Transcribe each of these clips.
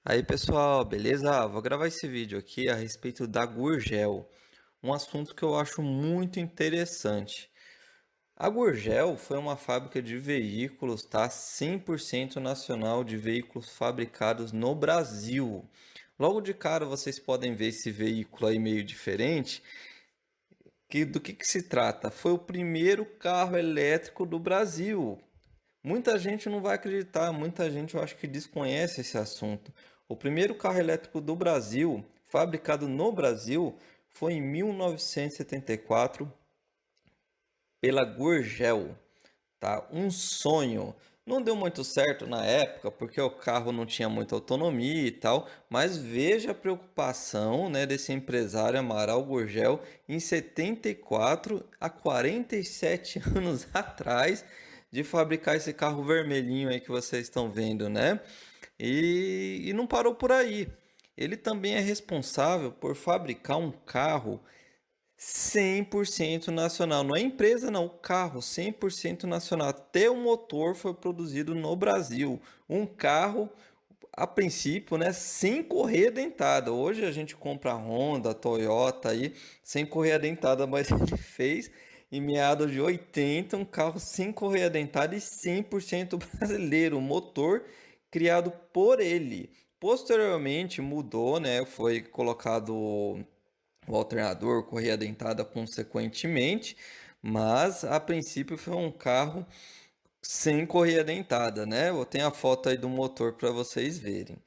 Aí pessoal, beleza? Vou gravar esse vídeo aqui a respeito da Gurgel, um assunto que eu acho muito interessante. A Gurgel foi uma fábrica de veículos, tá? 100% nacional de veículos fabricados no Brasil. Logo de cara vocês podem ver esse veículo aí meio diferente. Do que se trata? Foi o primeiro carro elétrico do Brasil. Muita gente não vai acreditar, muita gente eu acho que desconhece esse assunto. O primeiro carro elétrico do Brasil, fabricado no Brasil, foi em 1974 pela Gurgel, tá? Um sonho. Não deu muito certo na época, porque o carro não tinha muita autonomia e tal, mas veja a preocupação, né, desse empresário Amaral Gurgel em 74, há 47 anos atrás, de fabricar esse carro vermelhinho aí que vocês estão vendo, né? E não parou por aí. Ele também é responsável por fabricar um carro 100% nacional. Não é empresa, não. O carro 100% nacional. Até o motor foi produzido no Brasil. Um carro, a princípio, né, sem correia dentada. Hoje a gente compra Honda, Toyota aí, sem correia dentada, mas ele fez em meados de 80 um carro sem correia dentada e 100% brasileiro. Um motor criado por ele. Posteriormente mudou, né? Foi colocado o alternador, correia dentada consequentemente, mas a princípio foi um carro sem correia dentada, né? Eu tenho a foto aí do motor para vocês verem.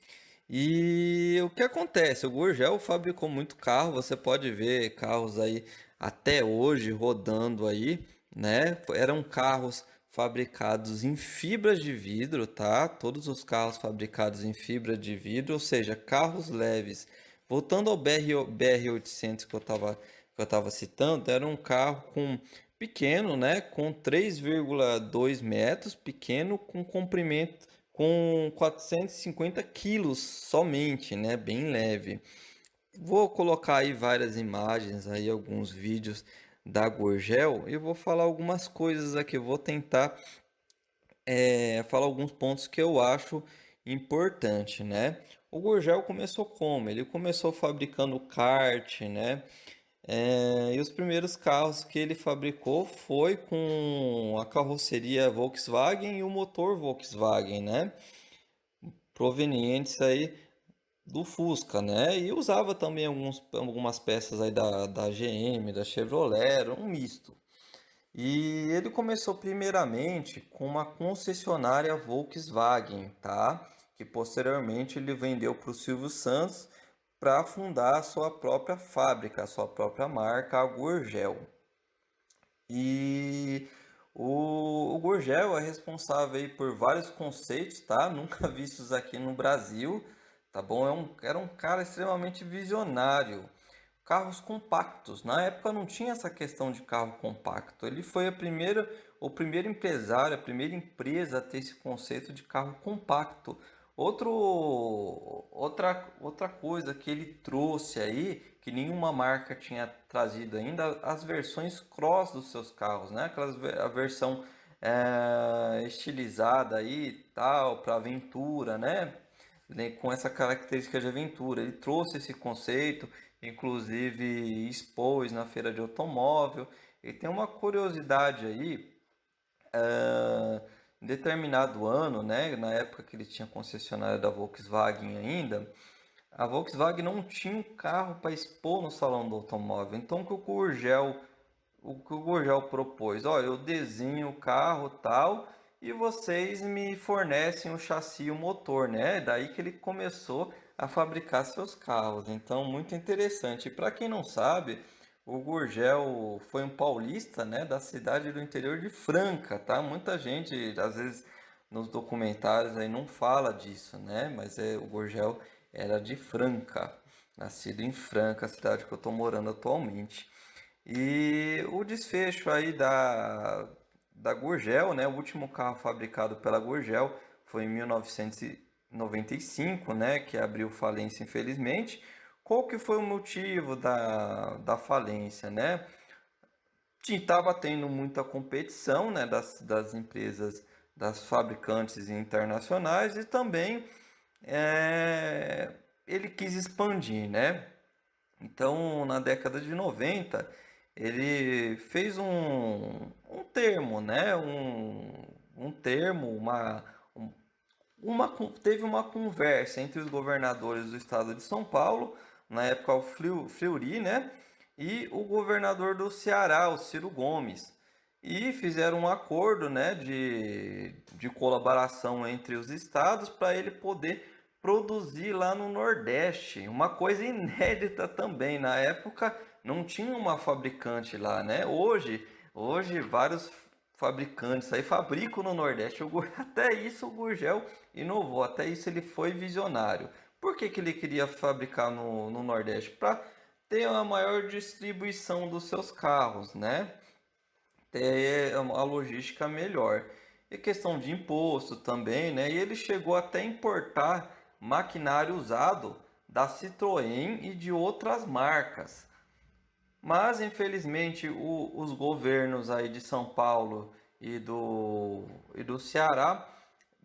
E o que acontece? O Gurgel fabricou muito carro, você pode ver carros aí até hoje rodando aí, né? Eram carros fabricados em fibras de vidro, tá? Todos os carros fabricados em fibra de vidro, ou seja, carros leves. Voltando ao BR 800 que eu tava citando, era um carro com pequeno, né? Com 3,2 metros, pequeno, com comprimento com 450 quilos somente, né? Bem leve. Vou colocar aí várias imagens, aí alguns vídeos da Gurgel e vou falar algumas coisas aqui. Vou tentar falar alguns pontos que eu acho importante, né? O Gurgel começou como? Ele começou fabricando kart, né? E os primeiros carros que ele fabricou foi com a carroceria Volkswagen e o motor Volkswagen, né? Provenientes aí do Fusca, né? E usava também algumas peças aí da GM, da Chevrolet, era um misto. E ele começou primeiramente com uma concessionária Volkswagen, tá? Que posteriormente ele vendeu para o Silvio Santos para fundar a sua própria fábrica, a sua própria marca, a Gurgel. E o Gurgel é responsável aí por vários conceitos, tá? Nunca vistos aqui no Brasil, tá bom? Era um cara extremamente visionário. Carros compactos. Na época não tinha essa questão de carro compacto. Ele foi o primeiro empresário, a primeira empresa a ter esse conceito de carro compacto. Outra coisa que ele trouxe aí, que nenhuma marca tinha trazido ainda, as versões cross dos seus carros, né? A versão estilizada aí, tal, para aventura, né? Com essa característica de aventura. Ele trouxe esse conceito, inclusive expôs na feira de automóvel. E tem uma curiosidade aí, em determinado ano, né, na época que ele tinha concessionária da Volkswagen ainda, a Volkswagen não tinha um carro para expor no salão do automóvel. Então o que o Gurgel propôs? Olha, eu desenho o carro tal e vocês me fornecem o chassi e o motor, né? Daí que ele começou a fabricar seus carros. Então, muito interessante. E para quem não sabe, o Gurgel foi um paulista, né, da cidade do interior de Franca, tá? Muita gente, às vezes, nos documentários aí não fala disso, né? Mas o Gurgel era de Franca, nascido em Franca, a cidade que eu estou morando atualmente. E o desfecho aí da Gurgel, né? O último carro fabricado pela Gurgel foi em 1995, né? Que abriu falência, infelizmente. Qual que foi o motivo da falência, né? Estava tendo muita competição, né? Das empresas, das fabricantes internacionais e também ele quis expandir, né? Então, na década de 90, ele fez um termo, né? Um termo, um- teve uma conversa entre os governadores do estado de São Paulo, na época o Fleury, né? E o governador do Ceará, o Ciro Gomes. E fizeram um acordo, né, de colaboração entre os estados para ele poder produzir lá no Nordeste. Uma coisa inédita também. Na época não tinha uma fabricante lá, né? Hoje vários fabricantes aí fabricam no Nordeste. Até isso o Gurgel inovou, até isso ele foi visionário. Por que que ele queria fabricar no Nordeste? Para ter a maior distribuição dos seus carros, né? Ter a logística melhor. E questão de imposto também, né? E ele chegou até a importar maquinário usado da Citroën e de outras marcas. Mas infelizmente os governos aí de São Paulo e do Ceará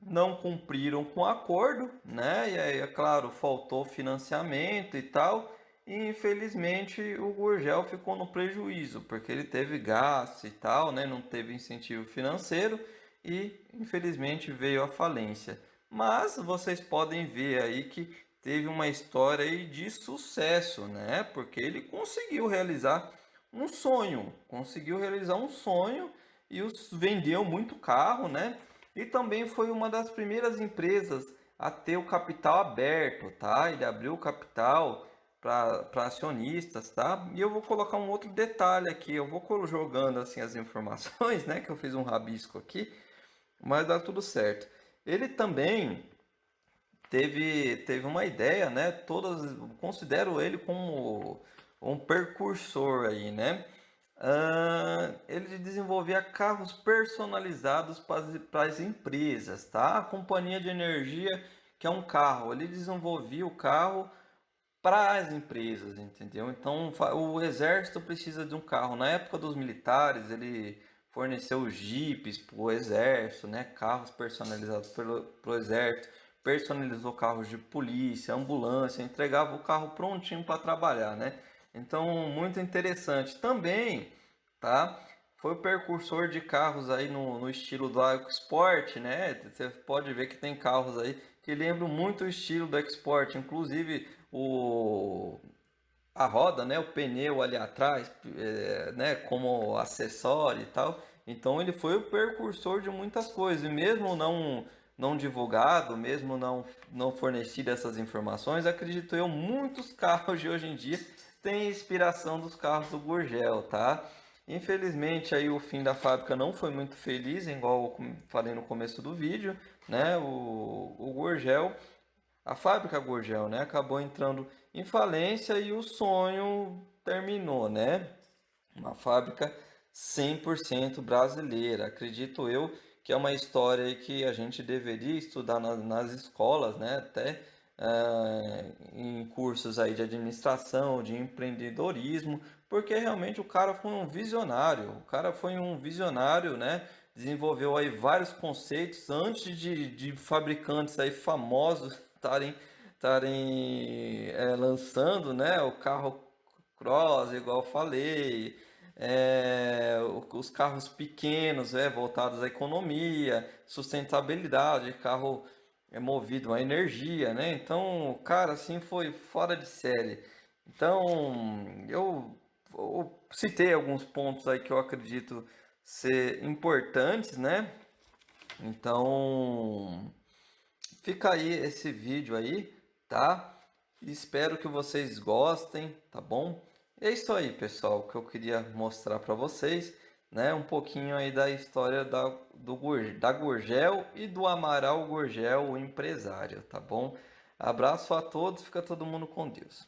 não cumpriram com o acordo, né? E aí, é claro, faltou financiamento e tal. E infelizmente o Gurgel ficou no prejuízo, porque ele teve gasto e tal, né? Não teve incentivo financeiro e infelizmente veio à falência. Mas vocês podem ver aí que teve uma história aí de sucesso, né? Porque ele conseguiu realizar um sonho e vendeu muito carro, né? E também foi uma das primeiras empresas a ter o capital aberto, tá? Ele abriu o capital para acionistas, tá? E eu vou colocar um outro detalhe aqui, eu vou jogando assim as informações, né? Que eu fiz um rabisco aqui, mas dá tudo certo. Ele também teve uma ideia, né? Considero ele como um precursor aí, né? Ele desenvolvia carros personalizados para as empresas, tá? A companhia de energia, que é um carro, ele desenvolvia o carro para as empresas, entendeu? Então, o exército precisa de um carro. Na época dos militares, ele forneceu jipes para o exército, né? Carros personalizados para o exército, personalizou carros de polícia, ambulância, entregava o carro prontinho para trabalhar, né? Então, muito interessante. Também, tá? Foi o precursor de carros aí no estilo do EcoSport, né? Você pode ver que tem carros aí que lembram muito o estilo do EcoSport, inclusive a roda, né? O pneu ali atrás, né? Como acessório e tal. Então ele foi o precursor de muitas coisas, e mesmo não divulgado, mesmo não fornecido essas informações, acredito eu, muitos carros de hoje em dia têm inspiração dos carros do Gurgel, tá? Infelizmente aí o fim da fábrica não foi muito feliz, igual eu falei no começo do vídeo, né? O Gurgel, a fábrica Gurgel, né, acabou entrando em falência e o sonho terminou, né? Uma fábrica 100% brasileira. Acredito eu que é uma história aí que a gente deveria estudar nas escolas, né? Até em cursos aí de administração, de empreendedorismo, porque realmente o cara foi um visionário. O cara foi um visionário, né? Desenvolveu aí vários conceitos antes de fabricantes aí famosos estarem lançando, né? O carro Cross, igual eu falei, os carros pequenos, voltados à economia, sustentabilidade, carro movido a energia, né? Então, cara, assim foi fora de série. Então, eu citei alguns pontos aí que eu acredito ser importantes, né? Então, fica aí esse vídeo aí, tá? Espero que vocês gostem, tá bom? É isso aí, pessoal, que eu queria mostrar para vocês, né? Um pouquinho aí da história da Gurgel e do Amaral Gurgel, o empresário, tá bom? Abraço a todos, fica todo mundo com Deus.